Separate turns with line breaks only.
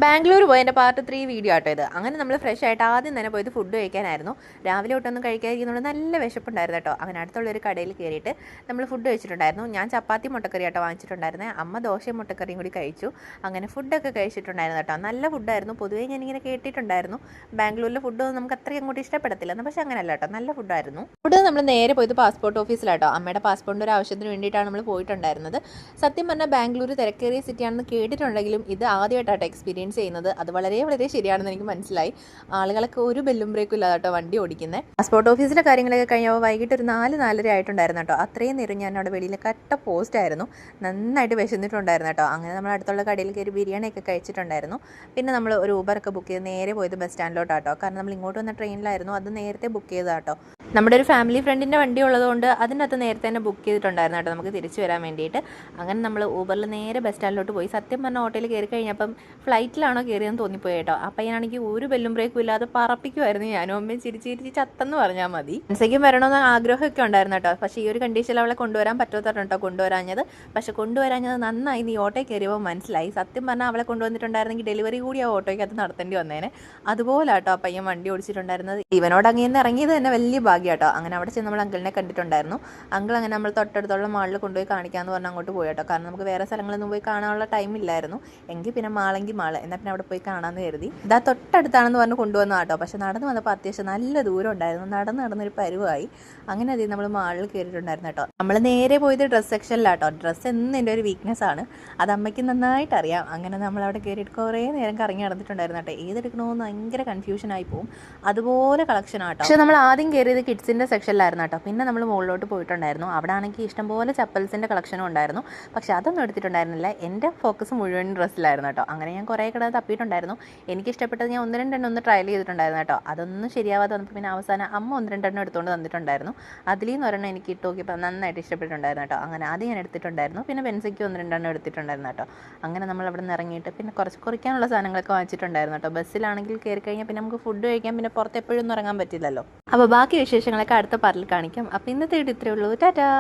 ബാംഗ്ലൂർ പോയതിൻ്റെ part 3 video ആട്ടോ ഇത്. അങ്ങനെ നമ്മൾ ഫ്രഷ് ആയിട്ട് ആദ്യം തന്നെ പോയത് ഫുഡ് കഴിക്കാനായിരുന്നു. രാവിലെ തൊട്ടൊന്നും കഴിക്കാതിരിക്കുന്നതുകൊണ്ട് നല്ല വിശപ്പുണ്ടായിരുന്നു കേട്ടോ. അങ്ങനെ അടുത്തുള്ളൊരു കടയിൽ കയറിയിട്ട് നമ്മൾ ഫുഡ് കഴിച്ചിട്ടുണ്ടായിരുന്നു. ഞാൻ ചപ്പാത്തി മുട്ടക്കറി ആട്ടോ വാങ്ങിച്ചിട്ടുണ്ടായിരുന്നത്. അമ്മ ദോശയും മുട്ടക്കറിയും കൂടി കഴിച്ചു. അങ്ങനെ ഫുഡൊക്കെ കഴിച്ചിട്ടുണ്ടായിരുന്നു കേട്ടോ. നല്ല ഫുഡായിരുന്നു. പൊതുവേ ഞാനിങ്ങനെ കേട്ടിട്ടുണ്ടായിരുന്നു ബാംഗ്ലൂരിലെ ഫുഡ് നമുക്ക് അത്രയും അങ്ങോട്ട് ഇഷ്ടപ്പെടത്തില്ലെന്ന്. പക്ഷേ അങ്ങനെയല്ല കേട്ടോ, നല്ല ഫുഡായിരുന്നു. ഫുഡ് നമ്മൾ നേരെ പോയത് പാസ്പോർട്ട് ഓഫീസിലാട്ടോ. അമ്മയുടെ പാസ്പോർട്ടിൻ്റെ ഒരു ആവശ്യത്തിന് വേണ്ടിയിട്ടാണ് നമ്മൾ പോയിട്ടുണ്ടായിരുന്നത്. സത്യം പറഞ്ഞാൽ ബാംഗ്ലൂർ തിരക്കേറിയ സിറ്റിയാണെന്ന് കേട്ടിട്ടുണ്ടെങ്കിലും ഇത് ആദ്യമായിട്ടാട്ടോ എക്സ്പീരിയൻസ് ചെയ്യുന്നത്. അത് വളരെ വളരെ ശരിയാണെന്ന് എനിക്ക് മനസ്സിലായി. ആളുകളൊക്കെ ഒരു ബെല്ലും ബ്രേക്കും ഇല്ലാതെ കേട്ടോ വണ്ടി ഓടിക്കുന്നത്. പാസ്പോർട്ട് ഓഫീസിലെ കാര്യങ്ങളൊക്കെ കഴിഞ്ഞപ്പോൾ വൈകിട്ട് ഒരു 4-4:30 ആയിട്ടുണ്ടായിരുന്നു കേട്ടോ. അത്രയും നേരം ഞാൻ അവിടെ വെളിയിൽ കട്ട പോസ്റ്റ് ആയിരുന്നു. നന്നായിട്ട് വിശന്നിട്ടുണ്ടായിരുന്നു കേട്ടോ. അങ്ങനെ നമ്മൾ അടുത്തുള്ള കടയിൽ കയറി ബിരിയാണിയൊക്കെ കഴിച്ചിട്ടുണ്ടായിരുന്നു. പിന്നെ നമ്മൾ ഒരു ഊബറൊക്കെ ബുക്ക് ചെയ്ത് നേരെ പോയത് ബസ് സ്റ്റാൻഡിലോട്ടാട്ടോ. കാരണം നമ്മൾ ഇങ്ങോട്ട് വന്ന ട്രെയിനിലായിരുന്നു, അത് നേരത്തെ ബുക്ക് ചെയ്തതാട്ടോ. നമ്മുടെ ഒരു ഫാമിലി ഫ്രണ്ടിൻ്റെ വണ്ടി ഉള്ളതുകൊണ്ട് അതിനകത്ത് നേരത്തെ തന്നെ ബുക്ക് ചെയ്തിട്ടുണ്ടായിരുന്നു കേട്ടോ, നമുക്ക് തിരിച്ചു വരാൻ വേണ്ടിയിട്ട്. അങ്ങനെ നമ്മൾ ഊബറിൽ നേരെ ബസ് സ്റ്റാൻഡിലോട്ട് പോയി. സത്യം പറഞ്ഞാൽ ഹോട്ടലിൽ കയറി കഴിഞ്ഞപ്പം ഫ്ലൈറ്റിലാണോ കയറിയെന്ന് തോന്നിപ്പോയി കേട്ടോ. അപ്പം ഞാനാണെങ്കിൽ ഒരു ബെല്ലും ബ്രേക്കും ഇല്ലാതെ പറപ്പിക്കുമായിരുന്നു. ഞാനും അമ്മയും ചിരിച്ചിരിച്ച് ചത്തെന്ന് പറഞ്ഞാൽ മതി. മനസ്സേക്കും വരണമെന്ന് ആഗ്രഹമൊക്കെ ഉണ്ടായിരുന്നു കേട്ടോ. പക്ഷേ ഈ ഒരു കണ്ടീഷനിൽ അവളെ കൊണ്ടുവരാൻ പറ്റാത്തതാണ് കേട്ടോ കൊണ്ടുവരാഞ്ഞത്. പക്ഷേ കൊണ്ടുവരാഞ്ഞത് നന്നായി നീ ഓട്ടോയിൽ കയറിയപ്പോൾ മനസ്സിലായി. സത്യം പറഞ്ഞാൽ അവളെ കൊണ്ടുവന്നിട്ടുണ്ടായിരുന്നെങ്കിൽ ഡെലിവറി കൂടി ആ ഓട്ടോയ്ക്കകത്ത് നടത്തേണ്ടി വന്നേനെ. അതുപോലെ കേട്ടോ ആ പയ്യൻ വണ്ടി ഓടിച്ചിട്ടുണ്ടായിരുന്നത്. ഇവനോട് അങ്ങനെ ഇറങ്ങിയത് തന്നെ വലിയ ഭാഗ്യം കേട്ടോ. അങ്ങനെ അവിടെ ചെന്ന് നമ്മൾ അങ്കിളിനെ കണ്ടിട്ടുണ്ടായിരുന്നു. അങ്കിൾ അങ്ങനെ നമ്മൾ തൊട്ടടുത്തുള്ള മാളിൽ കൊണ്ടുപോയി കാണിക്കാമെന്ന് പറഞ്ഞാൽ അങ്ങോട്ട് പോയി കേട്ടോ. കാരണം നമുക്ക് വേറെ സ്ഥലങ്ങളൊന്നും പോയി കാണാനുള്ള ടൈം ഇല്ലായിരുന്നു. എങ്കിൽ പിന്നെ മാളെങ്കിൽ മാള്, എന്നാൽ പിന്നെ അവിടെ പോയി കാണാമെന്ന് കരുതി. ഇതാ തൊട്ടടുത്താണെന്ന് പറഞ്ഞ് കൊണ്ടുവന്ന കേട്ടോ. പക്ഷെ നടന്ന് വന്നപ്പോൾ അത്യാവശ്യം നല്ല ദൂരം ഉണ്ടായിരുന്നു. നടന്നൊരു പരുവായി. അങ്ങനെ അധികം നമ്മൾ മാളിൽ കയറിയിട്ടുണ്ടായിരുന്നു കേട്ടോ. നമ്മൾ നേരെ പോയത് ഡ്രസ്സ് സെക്ഷനിലാട്ടോ. ഡ്രസ്സ് എന്ന് എൻ്റെ ഒരു വീക്ക്നെസ് ആണ്, അത് അമ്മയ്ക്ക് നന്നായിട്ട് അറിയാം. അങ്ങനെ നമ്മൾ അവിടെ കയറിയിട്ട് കുറേ നേരം കറങ്ങി നടന്നിട്ടുണ്ടായിരുന്നു കേട്ടോ. ഏതെടുക്കണമെന്ന് ഭയങ്കര കൺഫ്യൂഷനായി പോകും. അതുപോലെ കളക്ഷൻ ആട്ടോ. പക്ഷെ നമ്മൾ ആദ്യം കയറിയത് കിഡ്സിൻ്റെ സെക്ഷനിലായിരുന്നു കേട്ടോ. പിന്നെ നമ്മൾ മുകളിലോട്ട് പോയിട്ടുണ്ടായിരുന്നു. അവിടെ ആണെങ്കിൽ ഇഷ്ടംപോലെ ചപ്പൽസിൻ്റെ കളക്ഷനും ഉണ്ടായിരുന്നു. പക്ഷെ അതൊന്നും എടുത്തിട്ടുണ്ടായിരുന്നില്ല. എൻ്റെ ഫോക്കസ് മുഴുവൻ ഡ്രസ്സിലായിരുന്നു കേട്ടോ. അങ്ങനെ ഞാൻ കുറേ കട തപ്പിയിട്ടുണ്ടായിരുന്നു. എനിക്ക് ഇഷ്ടപ്പെട്ടത് ഞാൻ 1-2 ഒന്ന് ട്രയൽ ചെയ്തിട്ടുണ്ടായിരുന്നു കേട്ടോ. അതൊന്നും ശരിയാവാതെ വന്നപ്പോൾ പിന്നെ അവസാനം അമ്മ 1-2 എടുത്തുകൊണ്ട് തന്നിട്ടുണ്ടായിരുന്നു. അതിൽ നിന്ന് ഒരെണ്ണം എനിക്ക് ഇട്ട് നോക്കിയപ്പോൾ നന്നായിട്ട് ഇഷ്ടപ്പെട്ടിട്ടുണ്ടായിരുന്നു കേട്ടോ. അങ്ങനെ ആദ്യം ഞാൻ എടുത്തിട്ടുണ്ടായിരുന്നു. പിന്നെ ബെൻസയ്ക്ക് 1-2 എടുത്തിട്ടുണ്ടായിരുന്നു കേട്ടോ. അങ്ങനെ നമ്മൾ അവിടെ നിന്ന് ഇറങ്ങിയിട്ട് പിന്നെ കുറച്ച് കുറിക്കാനുള്ള സാധനങ്ങളൊക്കെ വാങ്ങിച്ചിട്ടുണ്ടായിരുന്നു കേട്ടോ. ബസ്സിലാണെങ്കിൽ കയറി കഴിഞ്ഞാൽ പിന്നെ നമുക്ക് ഫുഡ് കഴിക്കാൻ പിന്നെ പുറത്ത് എപ്പോഴും ഒന്നും ഇറങ്ങാൻ പറ്റില്ലല്ലോ. അപ്പോൾ ബാക്കി വിശേഷങ്ങളൊക്കെ അടുത്ത പാർട്ടിൽ കാണിക്കാം. അപ്പോൾ ഇന്നത്തെ വീഡിയോ ഇത്രയേ ഉള്ളൂ. ടാറ്റാ.